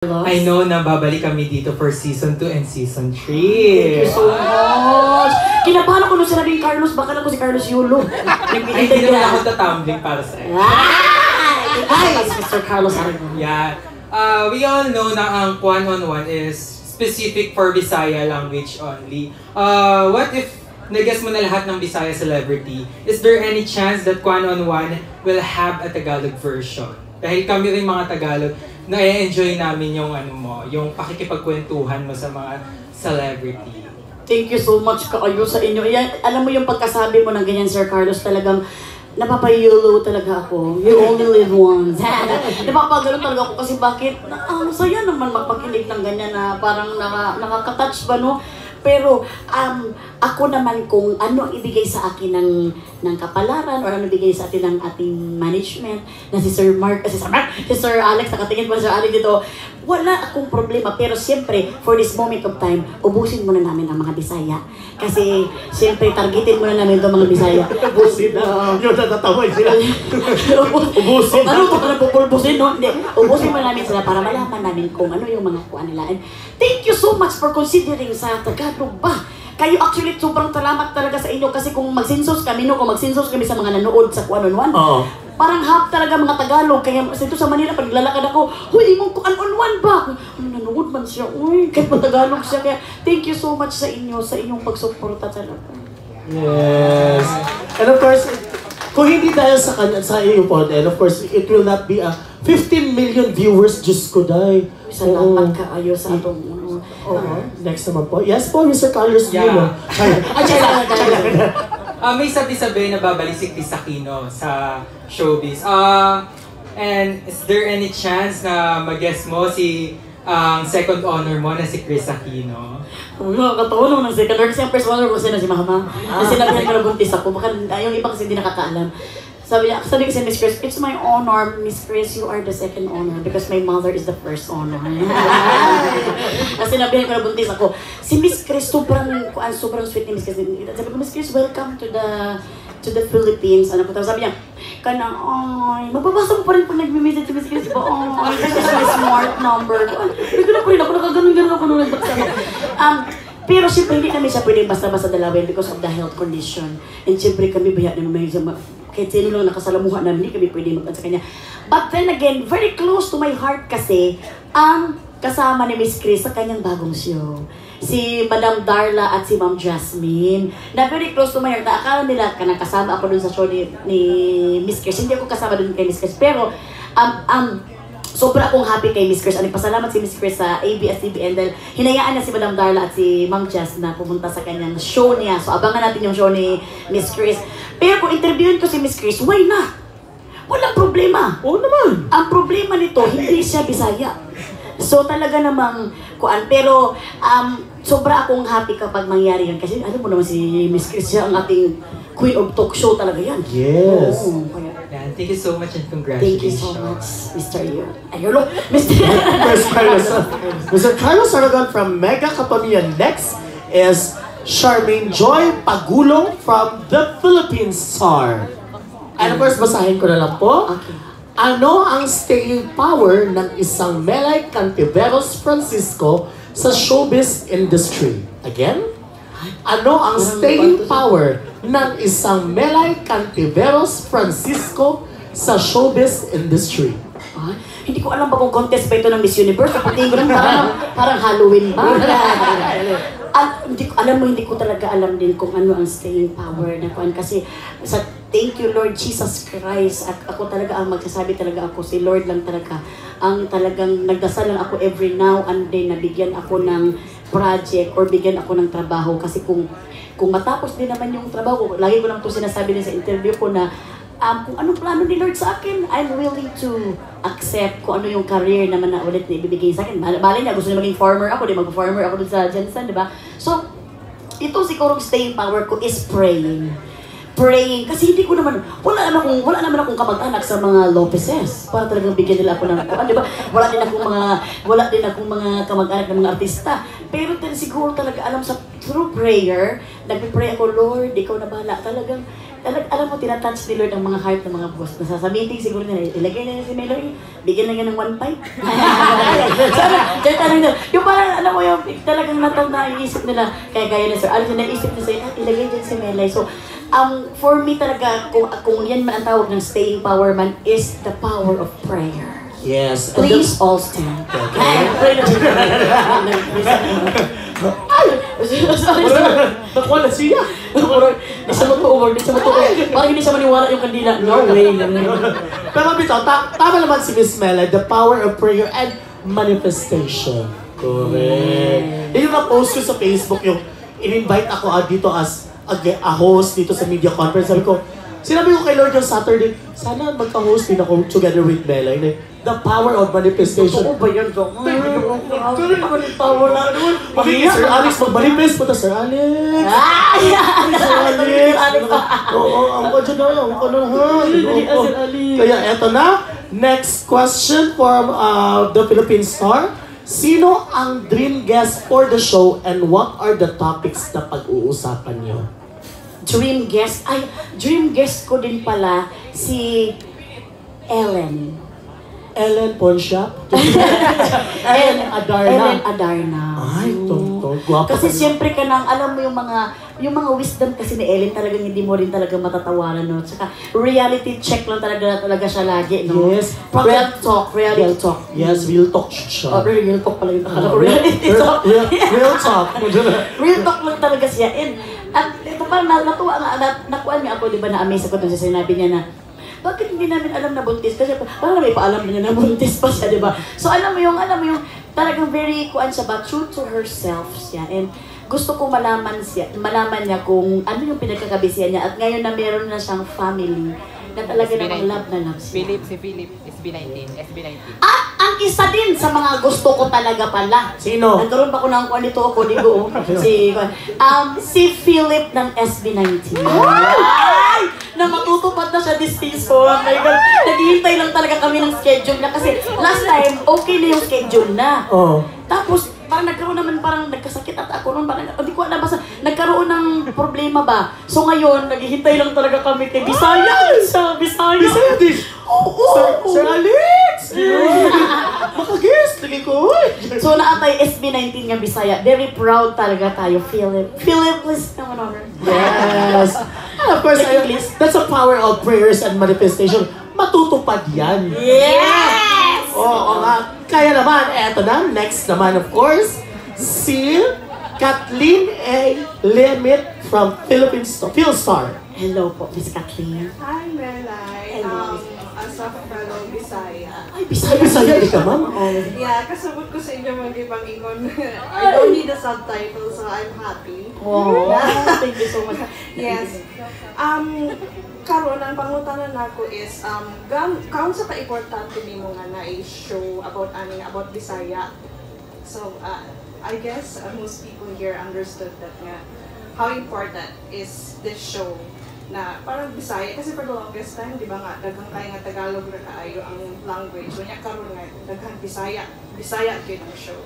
I know na babalik kami dito for season 2 and season 3. Thank you so much. Kinabahan ako nung sinabing Carlos, baka lang ko si Carlos Yulo. Ay, hindi naman ako tatumbling para sa iyo. Hi, Mr. Carlos Aragon. Yeah. We all know na ang Kwan on One is specific for Bisaya language only. What if nag-guess mo na lahat ng Bisaya celebrity? Is there any chance that Kwan on One will have a Tagalog version? Dahil kami rin mga Tagalog, na-enjoy namin yung yung pakikipagkwentuhan mo sa mga celebrity. Thank you so much kaayo sa inyo. Yan, alam mo yung pagkasabi mo ng ganyan, Sir Carlos, talagang napapayulo talaga ako. You only live once. Napapagano talaga ako kasi bakit? Saya naman magpakinig ng ganyan na parang nakaka-touch ba, no? Pero ako naman kung ano ibigay sa akin ng kapalaran or ano ibigay sa atin ng ating management na si Sir Mark, si Sir Alex, nakatingin pa Sir Alex dito, wala akong problema. Pero siyempre, for this moment of time, ubusin muna namin ang mga Bisaya. Kasi siyempre, targetin muna namin itong mga Bisaya. Ubusin na. Yung natatawag sila. Ubusin na. Ano ito ka na pupulbusin, no? Hindi. Ubusin muna namin sila para malaman namin kung ano yung mga kuha nila. And thank you so much for considering sa Tagalog ba? Kayo actually, sobrang salamat talaga sa inyo kasi kung mag-sensus kami, no? Kung mag-sensus kami sa mga nanood sa Kwan on One, parang half talaga mga Tagalog. Kaya ito sa Manila, pag naglalakad ako, huy, mong Kwan on One ba? Nanood man siya, uy, kahit Tagalog siya. Kaya thank you so much sa inyo, sa inyong pagsuporta talaga. Yes. And of course, kung hindi dahil sa iyo po, and of course, it will not be a 15 million viewers, Diyos ko dahi. Salamat kaayo sa atong Next naman po. Yes po, Mr. Carlos Yulo. May sabi-sabi na babalik si Chris Aquino sa showbiz. And is there any chance na mag-guess mo si second honor mo na si Chris Aquino? Nakakatawa naman ng second honor. Kasi ang first honor ko si Mama. Kasi sinabihan ko na buntis ako. Baka yung iba kasi hindi nakakaalam. Sabi ko si Miss Chris, it's my honor, Miss Chris, you are the second honor because my mother is the first honor. Kasi sinabihan ko na buntis ako. Si Miss Chris, sobrang sweet ni Miss Chris. Sabi ko, Miss Chris, welcome to the Philippines. Ano po? Sabi niya, mababasa mo pa rin pag nag-message si Miss Chris. This is my smart number. Nagano pa rin ako, nakaganon-ganon ako nung nagbaksa. Pero siyempre hindi kami siya pwede basta-basta dalawin because of the health condition. And siyempre kami bayan na may kahit sino lang nakasalamuha namin, hindi kami pwede mag-at sa kanya. But then again, very close to my heart kasi ang kasama ni Miss Chris sa kanyang bagong show. Si Madam Darla at si Ma'am Jasmine. Na very close to my heart. Akala nila kasama ako dun sa show ni Miss Chris. Hindi ako kasama dun kay Miss Chris. Pero sobra akong happy kay Miss Chris. Pasalamat si Miss Chris sa ABS-CBN dahil hinayaan na si Madam Darla at si Ma'am Jas na pumunta sa kanyang show niya. So abangan natin yung show ni Miss Chris. Pero kung interviewin ko si Miss Chris, why not? Walang problema. Oo naman. Ang problema nito, hindi siya Bisaya. So talaga namang kuan. Pero sobra akong happy kapag mangyari yan. Kasi alam mo naman si Miss Chris, siya ang ating queen of talk show talaga yan. Yes. Thank you so much and congratulations. Thank you so much, Mr. Yu. Ayolo, Mr. Mr. Carlos Aragon from Mega Kapamilya. Next is Charmaine Joy Pagulong from the Philippines Star. And of course, basahin ko na lang po. Okay. Ano ang staying power ng isang Melay Cantiveros Francisco sa showbiz industry? Again? Ano ang staying power ng isang Melay Cantiveros Francisco sa showbiz industry? Hindi ko alam ba kung contest ba ito ng Miss Universe. Kapag ko lang parang Halloween ba? Hindi ko talaga alam din kung ano ang staying power na kuan. Kasi thank you Lord Jesus Christ. At ako talaga ang magsasabi talaga ako. Si Lord lang talaga. Ang talagang nagdasal lang ako every now and then na bigyan ako ng project or bigyan ako ng trabaho. Kasi kung matapos din naman yung trabaho, lagi ko lang ito sinasabi din sa interview ko na kung anong plano ni Lord sa akin, I'm willing to accept kung ano yung career naman na ulit na ibibigay sa akin. Bali niya, gusto niya maging farmer ako, mag-farmer ako dun sa Jensen, di ba? So, ito siguro staying power ko is praying. Praying, kasi hindi ko naman, wala naman akong kamag-anak sa mga Lopezes. Para talagang bigyan nila ako ng kuan, di ba? Wala din akong mga kamag-anak ng mga artista. Pero siguro talaga alam sa through prayer, nagpe-pray ako, Lord, ikaw na bahala. Talagang alam mo, tinatouch ni Lord ang mga heart ng mga boss. Sa meeting siguro nila, ilagay na si Melody, bigyan na ng 1.5. So, kaya tanong na, yung parang, alam mo yung talagang nataw na iisip nila, kaya gaya na Sir Alex, naisip na sa'yo, ilagay dyan si Melody. So, for me talaga, kung yan man ang tawag ng staying power man, is the power of prayer. Yes. Please all stand. Okay. Nakuha na siya. Hindi siya matuumor, hindi siya matuumor. Parang hindi siya maniwala yung kandila. No way. Pero bitaw, tama naman si Miss Mela, the power of prayer and manifestation. Correct. Yung na-post ko sa Facebook, yung in-invite ako dito as a host dito sa media conference. Sinabi ko kay Lord yung Saturday, sana magka-host din ako together with Mela. The power of manifestation. Oo ba yan, Dok? Sorry naman yung power na naman. Sir Alex, mag-manifest po ta, Sir Alex. Sir Alex. Oo, ang ko dyan na. Ang ko na ha. Kaya eto na. Next question from the Philippine Star. Sino ang dream guest for the show and what are the topics na pag-uusapan niyo? Dream guest ko din pala si Ellen. Ellen Pontiac? Ellen Adarna. Ellen Adarna. Ay, guwapa. Kasi siyempre ka nang, alam mo yung mga wisdom kasi ni Ellen talagang hindi mo rin talaga matatawaran, no? Tsaka reality check lang talaga siya lagi, no? Yes. Reality talk. Yes, real talk siya. Oh, real talk pala yung akala ko. Reality talk. Real talk. Real talk lang talaga siya. At ito parang natuwa nga, nakuha niya ako, di ba, na-amaze ako dun sa sinabi niya na, bakit hindi namin alam na buntis? Kasi parang may paalam niya na buntis pa siya, di ba? So alam mo yung talagang very kuan siya ba, true to herself siya. And gusto ko malaman niya kung ano yung pinagkakabisihan niya. At ngayon na meron na siyang family, na talaga namang love na love siya. Si Philip, SB19. At ang isa din sa mga gusto ko talaga pala. Sino? Nagkaroon pa ko ng kuan dito ako, di ko. Si Philip ng SB19. Ay! Na matutupad na siya this season. Oh my God. Naghihintay lang talaga kami ng schedule na kasi last time, okay na yung schedule na. Oh. Tapos, parang nagkaroon naman, parang nagkasakit at ako noon, parang hindi ko alam, basta nagkaroon ng problema ba. So ngayon, naghihintay lang talaga kami kay Bisaya. Bisaya din. Sir Alex! Maka-guest, lagi ko. So naatay SB19 nga Bisaya. Very proud talaga tayo, Philip. Philip, please come on over. Yes. And of course, that's a power of prayers and manifestation. Matutupad yan. Yes! Oo nga. Kaya naman, eto na. Next naman, of course, si Kathleen A. Limit from Philstar. Hello po, Miss Kathleen. Hi, Melay. As a fellow Bisaya. Ay, Bisaya. Bisaya, di ka, ma'am? Yeah, kasabot ko sa inyo mag-ibang ingon. I don't need a subtitle, so I'm happy. Wow, thank you so much. Yes. Karon ang pangutanan nako is kaun sa ka-importante nimo nga na i-show about Bisaya. So I guess most people here understood that nga how important is this show na parang Bisaya kasi for the longest time di ba nga daghang kay nga Tagalog ra kaayo ang language unya karon nga daghang Bisaya gyud ang show.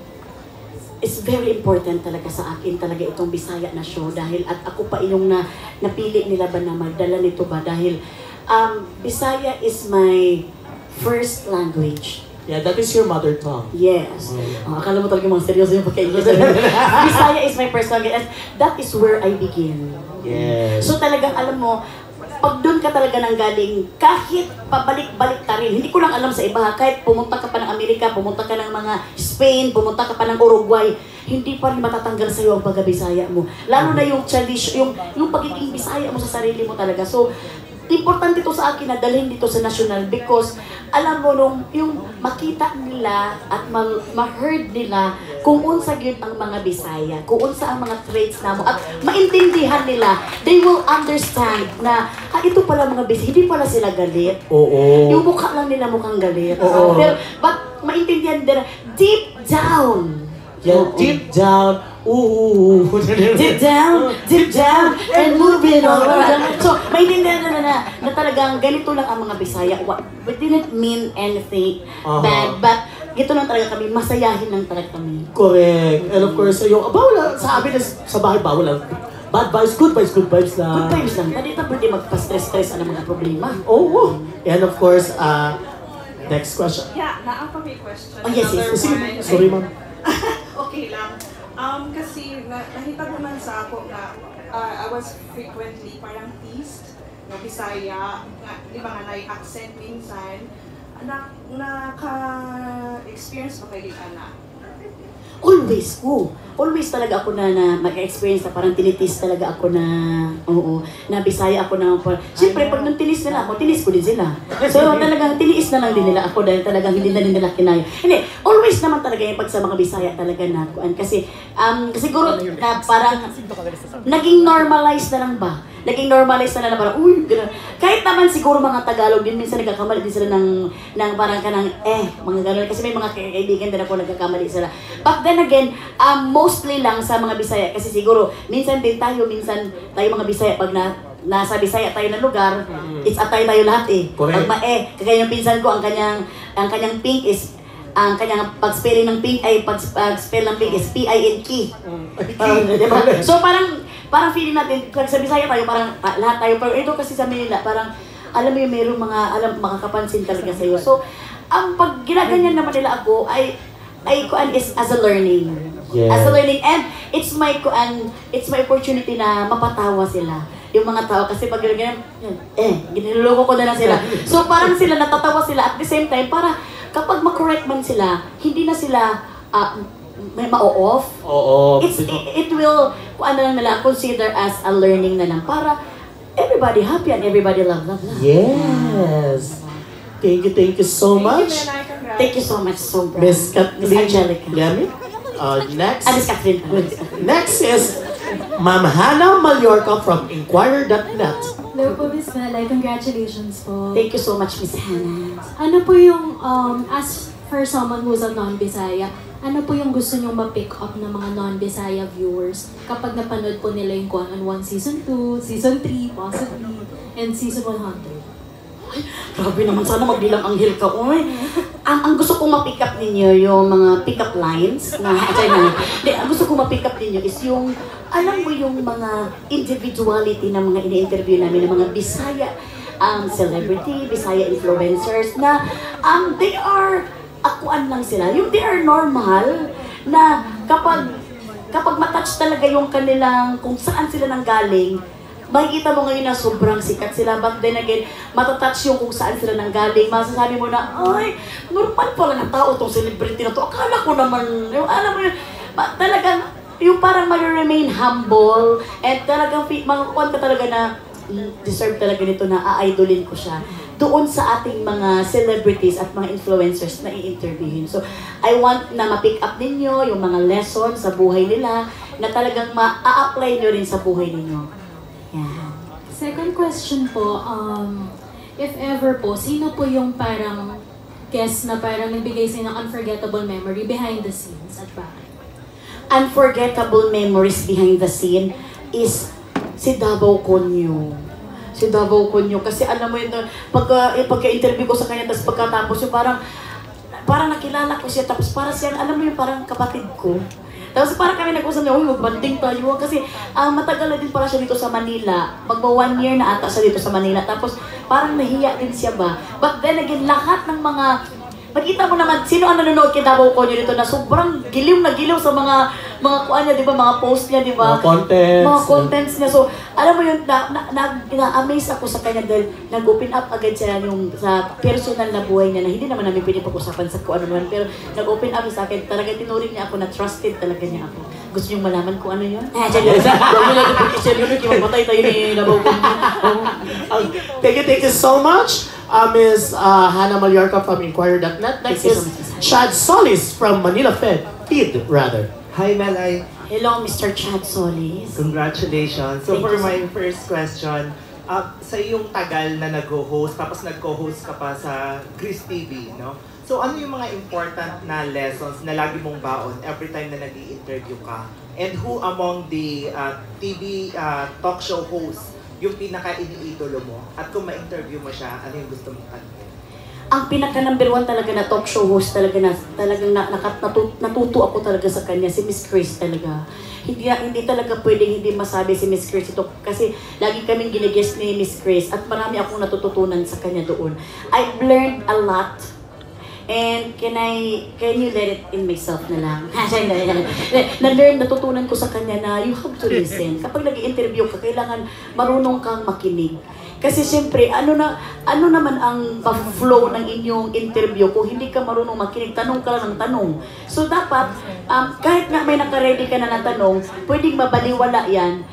It's very important talaga sa akin talaga itong Bisaya na show dahil at ako pa yung napili nila ba na magdala nito ba dahil Bisaya is my first language. Yeah, that is your mother tongue. Yes. Akala mo talaga mga seryoso yung pagka-English. Bisaya is my first language and that is where I begin. Yes. So talagang alam mo, pag doon ka talaga nang galing, kahit pabalik-balik ka rin, hindi ko lang alam sa iba, kahit pumunta ka pa ng Amerika, pumunta ka ng mga Spain, pumunta ka pa ng Uruguay, hindi pa rin matatanggal sa iyo ang pagka-Bisaya mo. Lalo na yung tradition, yung pagiging Bisaya mo sa sarili mo talaga. So, importante ito sa akin na dalhin dito sa national because alam mo yung makita nila at ma-heard nila kung unsa gyud ang mga Bisaya, kung unsa ang mga traits namo at maintindihan nila, they will understand na ito pala mga Bisaya, hindi pala sila galit. Oo. Yung mukha lang nila mukhang galit. Oo. Pero but maintindihan nila deep down. Yeah, deep down. Ooh. Deep down, and moving on. So, maintindihan na talagang ganito lang ang mga Bisaya. We didn't mean anything bad, but gito lang talaga kami, masayahin lang talaga kami. Correct. And of course, yung bawal sa amin sa bahay bawal lang. bad vibes, good vibes lang. Good vibes lang. Dali na pwede magpa-stress-stress ang mga problema. Oo. And of course, next question. Yeah, naa pa may question. Oh, yes, yes. Another Sige, one. sorry ma'am. Okay lang. Kasi nakita naman sa ako na I was frequently parang teased na Bisaya, di ba nga accent minsan, naka-experience pa kayo na? Always, always talaga ako na mag-experience na parang tinitis talaga ako na, na Bisaya ako na, siyempre pag nung tinis nila ako, tinis ko din sila. So talagang tiniis na lang din nila ako dahil talagang hindi na din nila kinaya. Hindi, always naman talaga yung pag sa mga Bisaya talaga na, kasi siguro na parang naging normalized na lang ba? Naging normalized na lang parang, uy, gano'n. Kahit naman siguro mga Tagalog din, minsan nagkakamali din sila ng parang kanang, mga gano'n. Kasi may mga kaibigan din ako nagkakamali sila. But then again, mostly lang sa mga Bisaya. Kasi siguro, minsan tayo mga Bisaya, pag nasa Bisaya tayo ng lugar, it's atay tayo lahat eh. Correct. Pag kagaya yung pinsan ko, ang kanyang pink is, ang kanyang pag-spelling ng pink ay pag-spell ng pink is P-I-N-K. Diba? So parang feeling natin, pag sa Bisaya tayo, parang lahat tayo, pero ito kasi sa Manila, parang alam mo yung mayroong makakapansin talaga sa'yo. So, ang pag ginaganyan naman nila ako ay is as a learning. Yes. As a learning, and it's my opportunity na mapatawa sila. Yung mga tao, kasi pag ganyan, giniloloko ko na lang sila. So parang sila, natatawa sila at the same time, para kapag ma-correct man sila, hindi na sila may ma-off. Oo. It will, kung ano lang nila, consider as a learning na lang para everybody happy and everybody love. Yes. Thank you so much. Thank you so much, Sobra. Miss Kathleen. Miss Angelica. Yami? Next. Miss Kathleen. Next is Ma'am Hannah Mallorca from Inquirer.net. Hello po, Miss Malay. Congratulations po. Thank you so much, Miss Hannah. Ano po yung, as for someone who's a non-Bisaya, ano po yung gusto nyong ma-pick up ng mga non-Bisaya viewers kapag napanood po nila yung Kuan on 1 Season 2, Season 3, possibly, and Season 100? Grabe naman, sana magbilang anghel ka. Uy. Ang gusto kong ma-pick up ninyo, yung mga pick-up lines na, ang gusto kong ma-pick up ninyo is yung, alam mo yung mga individuality ng mga ini-interview namin, ng mga Bisaya celebrity, Bisaya influencers na they are, akuan lang sila. Yung they are normal na kapag matouch talaga yung kanilang, kung saan sila nanggaling, makikita mo ngayon na sobrang sikat sila, but then again, matatouch yung kung saan sila nanggaling, masasabi mo na, ay, normal pala ng tao tong celebrity na to. Akala ko naman, yung, alam mo yun, talagang, yung parang mag-remain humble, and talagang, makakuan ka talaga na, deserve talaga nito na a-idolin ko siya doon sa ating mga celebrities at mga influencers na i-interviewin. So, I want na ma-pick up ninyo yung mga lessons sa buhay nila na talagang ma-a-apply nyo rin sa buhay ninyo. Yeah. Second question po, if ever po, sino po yung parang guest na parang nagbigay sa ng unforgettable memory behind the scenes at bakit? Unforgettable memories behind the scene is si Davao Conyo. Si Davao Conyo. Kasi alam mo yun, pagka-interview ko sa kanya, tapos pagkatapos yung parang nakilala ko siya, tapos para siya, alam mo yung parang kapatid ko. Tapos parang kami nag-usap niya, uy, magbanding tayo. Kasi matagal na din pala siya dito sa Manila. Magba 1 year na ata siya dito sa Manila. Tapos parang nahiya din siya ba. But then again, lahat ng mga, makita mo naman, sino ang nanonood kay Davao Conyo dito na sobrang giliw na giliw sa mga kuan niya, di ba? Mga post niya, di ba? Mga contents niya. So, alam mo yun, na-amaze ako sa kanya dahil nag-open up agad siya yung sa personal na buhay niya na hindi naman namin pwede pag-usapan sa kung ano naman. Pero nag-open up sa akin, talaga tinuring niya ako na trusted talaga niya ako. Gusto niyong malaman kung ano yun? Diyan yun. Huwag mo lang ito pag-isip yun, kimamatay tayo ni Davao Conyo. Thank you so much, Ms. Hannah Mallorca from Inquirer.net. Next is Chad Solis from Manila Feed, rather. Hi, Melay. Hello, Mr. Chad Solis. Congratulations. So Thank for you, my first question, sa iyong tagal na nag-host, tapos nag-co-host ka pa sa Chris TV, no? So ano yung mga important na lessons na lagi mong baon every time na nag-i-interview ka? And who among the TV talk show hosts yung pinaka-iniidolo mo? At kung ma-interview mo siya, ano yung gusto mong tanongin? ang pinaka number one talaga na talk show host talaga na talagang natuto ako talaga sa kanya si Miss Chris talaga. Hindi talaga pwedeng hindi masabi si Miss Chris ito kasi lagi kaming giniguest ni Miss Chris at marami akong natututunan sa kanya doon. I've learned a lot. And can you let it in myself na lang? Natutunan ko sa kanya na you have to listen. Kapag nag-interview ka, kailangan marunong kang makinig. Kasi siyempre, ano naman ang flow ng inyong interview kung hindi ka marunong makinig, tanong ka lang ng tanong. So dapat, kahit nga may nakaready ka na ng tanong, pwedeng mabaliwala yan.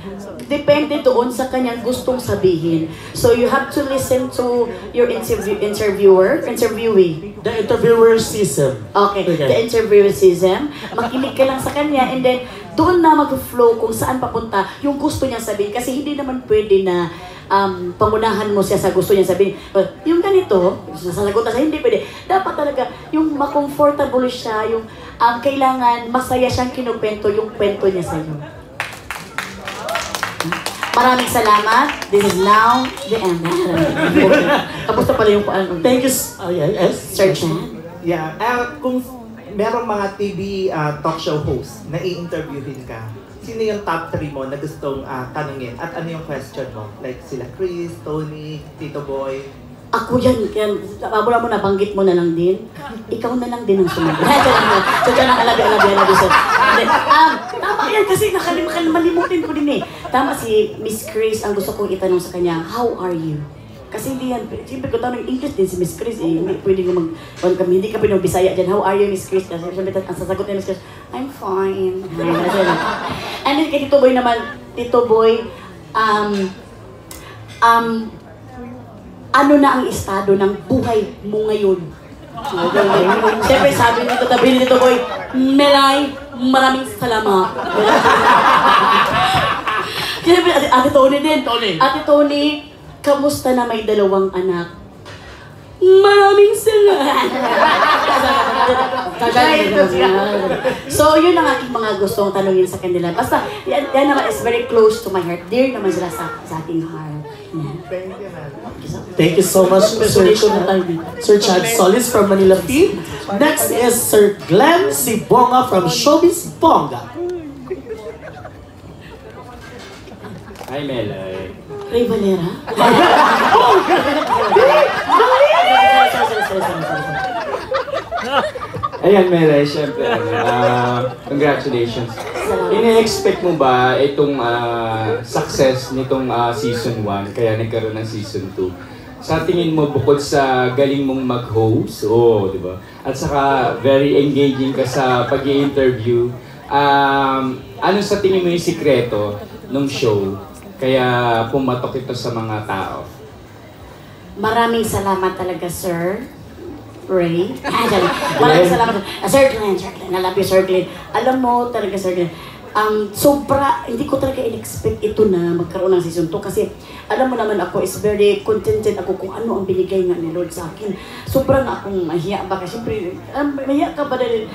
Depende doon sa kanyang gustong sabihin. So you have to listen to your interviewee. The interviewersism. Okay, the interviewersism. Makinig ka lang sa kanya and then doon na mag-flow kung saan papunta yung gusto niya sabihin. Kasi hindi naman pwede na pangunahan mo siya sa gusto niya sabihin. Yung ganito, sasagot na siya, hindi pwede. Dapat talaga, yung ma-comfortable siya, yung kailangan masaya siyang kinukwento yung kwento niya sa iyo. Maraming salamat. This is now the end. Tapos na pala yung Thank you. Yes? Sir Chan. Yeah, kung merong mga TV talk show host na i-interviewin ka, sino yung top 3 mo na gustong tanungin? At ano yung question mo? Like sila Chris, Tony, Tito Boy? Ako yan. Wala mo nabanggit mo na lang din. Ikaw na lang din ang sumagot. So, dyan ang alabi. Tama yan kasi malimutin ko din eh. Tama si Miss Chris, ang gusto kong itanong sa kanya, how are you? Kasi hindi yan, siyempre ko tanong English din si Miss Chris eh. Hindi pwede ko hindi ka pwede Bisaya dyan. How are you, Miss Chris? Kasi siyempre ang sasagot ni Miss Chris, I'm fine. And then kay Tito Boy naman, Tito Boy, ano na ang estado ng buhay mo ngayon? Siyempre sabi nito, tabi nito Boy, Melay, maraming salamat. Siyempre, Ate Tony din. Ate Tony, kamusta na may 2 anak? Maraming salamat. So, yun ang aking mga gustong tanungin sa kanila. Basta, yan naman is very close to my heart. Dear naman sila sa aking heart. Thank you so much, Sir Chad Solis from Manila P. Next is Sir Glenn Sibonga from Showbiz Bonga. Hi, Melay. Ray Valera? Ayan, Melay, syempre, congratulations. Ine-expect mo ba itong success nitong season 1, kaya nagkaroon ng season 2? Sa tingin mo, bukod sa galing mong mag-host, di ba? At saka very engaging ka sa pag-i-interview, ano sa tingin mo yung sikreto ng show? Kaya pumatok ito sa mga tao. Maraming salamat talaga, Sir Ray. Maraming salamat. Sir Glenn. I love you, Sir Glenn. Alam mo talaga, Sir Glenn, hindi ko talaga in-expect ito na magkaroon ng season 2 kasi alam mo naman ako is very contented ako kung ano ang binigay nga ni Lord sa akin. Sobrang akong mahiya ba kasi siyempre, mahiya ka ba dahil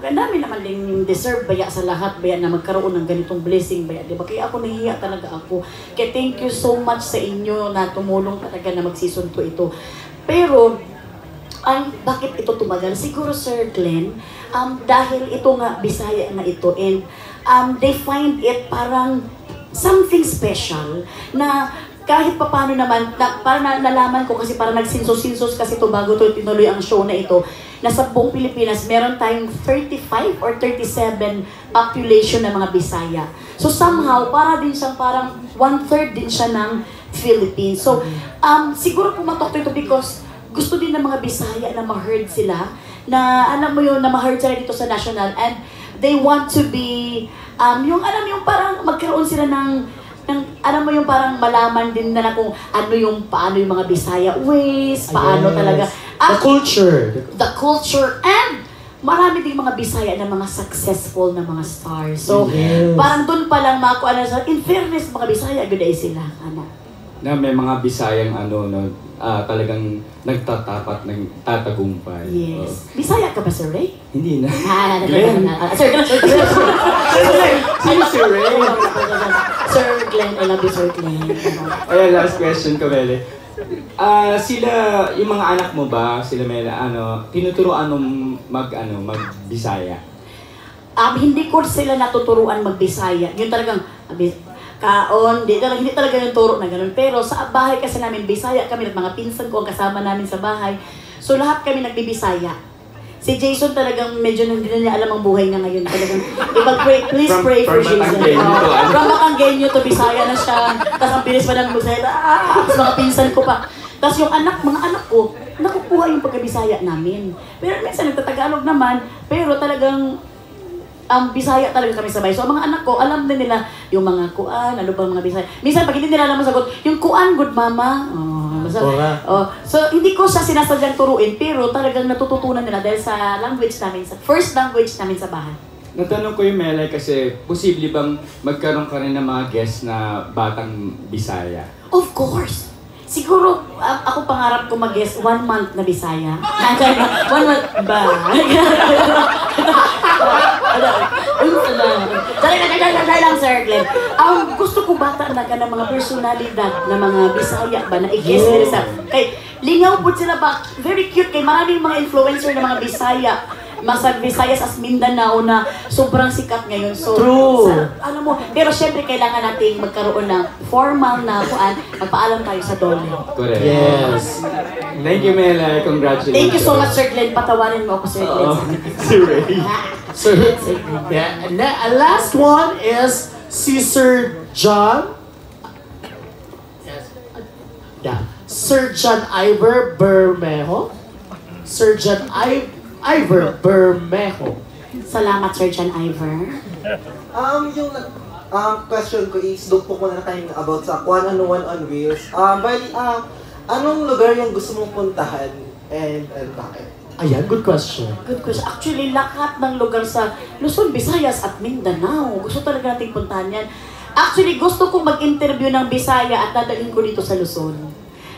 dami naman din yung deserve baya sa lahat, baya na magkaroon ng ganitong blessing, baya, di ba? Kaya ako nahihiya talaga ako. Kaya thank you so much sa inyo na tumulong talaga na mag-season 2 ito. Pero, bakit ito tumagal? Siguro, Sir Glenn, dahil ito nga, Bisaya na ito, and they find it parang something special na kahit paano naman, parang nalaman ko kasi parang nagsinsos-sinsos kasi ito bago ito tinuloy ang show na ito, na sa buong Pilipinas, meron tayong 35 or 37 population ng mga Bisaya. So somehow, para din siyang parang 1/3 din siya ng Philippines. So, siguro pumatok ito because gusto din ng mga Bisaya na ma-heard sila, na alam mo yun, na ma-heard sila dito sa national, and they want to be, yung alam yung parang magkaroon sila ng alam mo yung parang malaman din na kung ano yung paano yung mga Bisaya ways, paano talaga. The culture. The culture, and marami ding mga Bisaya na mga successful na mga stars. So, parang dun pa lang makuha sa, in fairness, mga Bisaya, good day sila. Na may mga Bisayang talagang nagtatapat, nagtatagumpay. Yes. Bisaya ka ba, Sir Ray? Hindi na. Glenn. Sir Glenn. Sino si Ray? Sir Glenn, I love you, Sir Glenn. Ayan, last question ko, Mele. Sila, yung mga anak mo ba, sila may tinuturoan mong mag-Bisaya? Hindi ko sila natuturuan mag-Bisaya. Yun talagang, kaon, hindi talaga yung turo na ganun. Pero sa bahay kasi namin, Bisaya kami, mga pinsan ko ang kasama namin sa bahay. So lahat kami nagbibisaya. Si Jason talagang medyo hindi na niya alam ang buhay niya ngayon. Talagang, pray, please pray for Jason. From Macanggenyo to Bisaya na siya. Tapos ang bilis pa ng Bisaya. Tapos mga pinsan ko pa. Tapos yung mga anak ko, nakukuha yung pagka-Bisaya namin. Pero minsan nagtatagalog naman, pero talagang Bisaya talaga kami sabay. So, ang mga anak ko, alam din nila yung mga kuan, ano ba mga Bisaya. Minsan, pag hindi nila alam ang sagot, yung kuan, good mama. So, hindi ko siya sinasadyang turuin, pero talagang natututunan nila dahil sa language namin, sa first language namin sa bahay. Natanong ko yung Melay kasi posible bang magkaroon ka rin ng mga guests na batang Bisaya? Of course! Siguro, ako pangarap ko mag-guest 1 month na Bisaya. 1 month ba? Dali lang, Sir Glenn. Gusto ko bata na ka ng mga personalidad na mga Bisaya ba na i-guest nila sa... Kay, lingaw po sila ba? Very cute kay maraming mga influencer na mga Bisaya. Masag Visayas as Mindanao na sobrang sikat ngayon. So, true. Alam mo, pero syempre kailangan nating magkaroon ng formal na kuan, magpaalam tayo sa dole. Correct. Yes. Thank you, Melay. Congratulations. Thank you so much, Sir Glenn. Patawarin mo ako, Sir Glenn. Si Ray. Sir, yeah. And last one is si Sir John. Yeah. Sir John Ivor Bermejo. Sir John Ivor Bermejo. Salamat, Sir John Ivor. Yung question ko is, doon po muna tayo about sa Kwan Ano One on Wheels. Anong lugar yung gusto mong puntahan and bakit? Ayan, good question. Good question. Actually, lahat ng lugar sa Luzon, Visayas at Mindanao. Gusto talaga nating puntahan yan. Actually, gusto kong mag-interview ng Bisaya at dadalhin ko dito sa Luzon.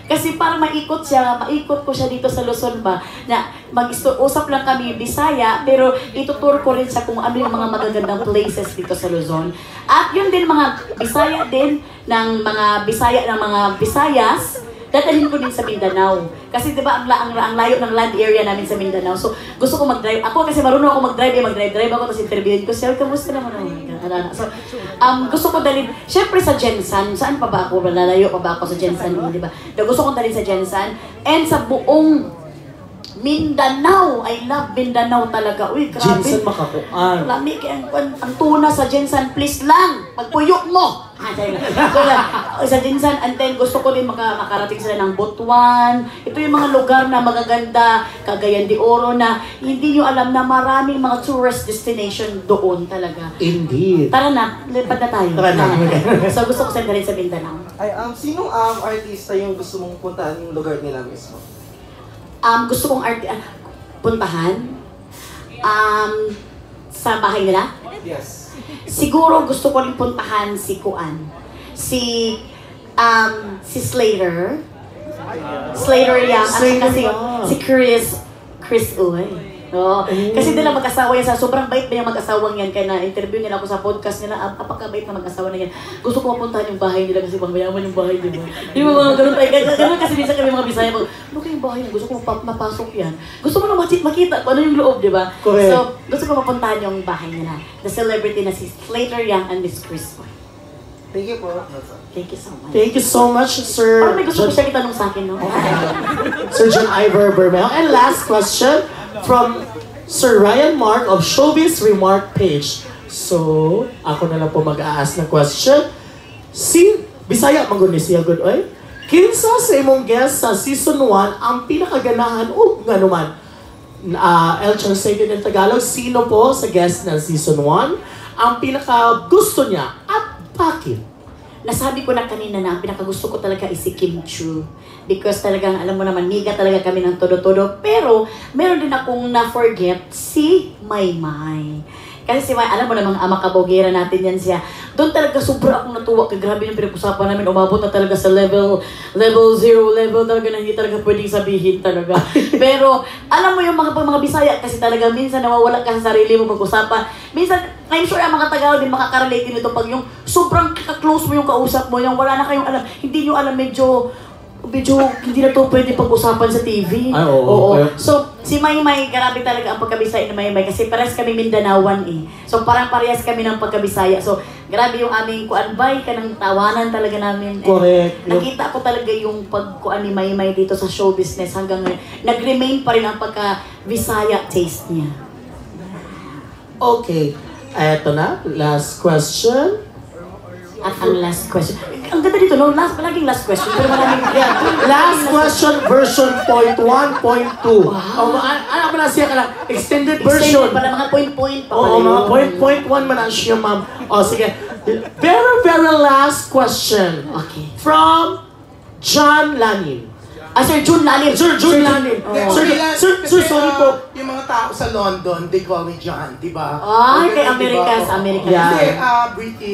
Kasi para maikot ko siya dito sa Luzon ba, na mag-usap lang kami Bisaya, pero itutur ko rin sa kung ano yung mga magagandang places dito sa Luzon. At yun din mga Bisaya din, ng mga Bisaya ng mga Visayas, dadalhin ko din sa Mindanao. Kasi diba ang layo ng land area namin sa Mindanao. So gusto ko mag-drive. Ako kasi marunong ako mag-drive, mag-drive ako, tapos interviewin ko siya, kamusta naman ako? So, gusto ko dalhin, syempre sa Jensan, saan pa ba ako? Lalayo pa ba ako sa Jensan? Diba? Gusto kong dalhin sa Jensan. And sa buong Mindanao. I love Mindanao talaga. Uy, grabe. Jensan makakuan. Lami kaya ang tuna sa Jensan, please lang. Pagpuyok mo. Sa Jensan, and then gusto ko din makarating sila ng Butuan. Ito yung mga lugar na magaganda, Cagayan de Oro na hindi nyo alam na maraming mga tourist destination doon talaga. Indeed. Tara na, lipad na tayo. Tara na. So gusto ko send rin sa Mindanao. Sinong artista yung gusto mong puntahan yung lugar nila mismo? Gusto kong puntahan sa bahay nila. Yes. Siguro gusto ko rin puntahan si Kuan. Si Slater. Slater Young. At kasi si Chris Uy. No? Kasi nila mag-asawa yan. Sobrang bait ba yung mag-asawang yan? Kaya na-interview nila ako sa podcast nila. Apakabait na mag-asawa na yan. Gusto ko mapuntahan yung bahay nila kasi mayaman yung bahay, di ba? Di ba mga ganun tayo? Ganun kasi minsan kami mga Bisaya. Ano yung bahay? Gusto ko mapasok yan. Gusto mo na makita kung ano yung loob, di ba? Correct. So, gusto ko mapuntahan yung bahay nila. The celebrity na si Slater Young and Miss Chris Uy. Thank you po. Thank you so much. Thank you so much, Sir. Parang may gusto ko siya itanong sa akin, no? Sir John Ivor Bermejo. And last question from Sir Ryan Mark of Showbiz Remark page. So, ako na lang po mag-aas ng question. Si Bisaya Mangguni siya good oy. Kinsa sa imong guest sa season 1 ang pinakaganahan o nga naman? El Translate in Tagalog, sino po sa guest ng season 1 ang pinaka gusto niya at bakit? Nasabi ko na kanina na ang pinakagusto ko talaga is si Kim Chu. Because talagang, alam mo naman, miga talaga kami ng todo-todo. Pero, meron din akong na-forget si Maymay. Kasi si May, alam mo namang ama kabogera natin yan siya. Doon talaga sobra akong natuwa. Kaya grabe yung pinag-usapan namin. Umabot na talaga sa level 0 level talaga na hindi talaga pwedeng sabihin talaga. Pero, alam mo yung mga Bisaya kasi talaga minsan nawawala ka sa sarili mo pag-usapan. Minsan, I'm sure ang mga Tagalog din makakarelate nito pag yung sobrang close mo yung kausap mo, yung wala na kayong alam, hindi nyo alam, medyo medyo hindi na to pwede pag-usapan sa TV. Ay, oo. Kaya- So, si Maymay, grabe talaga ang pagkabisaya ni Maymay kasi parehas kami Mindanaoan eh. So, parang parehas kami ng pagkabisaya. So, grabe yung aming kuanbay, kanang tawanan talaga namin. And Correct. nakita ko talaga yung pagkuan ni Maymay dito sa show business hanggang ngayon. Nag-remain pa rin ang pagka-Bisaya taste niya. Okay. Eto na, last question. At ang last question. Ang ganda dito, no? Palaging last question. Pero maraming... Last question version point 1.2. Ano mo na siya ka lang? Extended version. Extended pala, mga point-point pa pala Oo, mga yun. point 1 man na siya, ma'am. O, sige. Very, very last question. Okay. From John Lanin. Sir Jun Lalim. Sir Jun Lanin. Sir, sorry po. Yung mga tao sa London, they call me John, di ba? Ay, kay America, sa America. Yeah. Kasi British.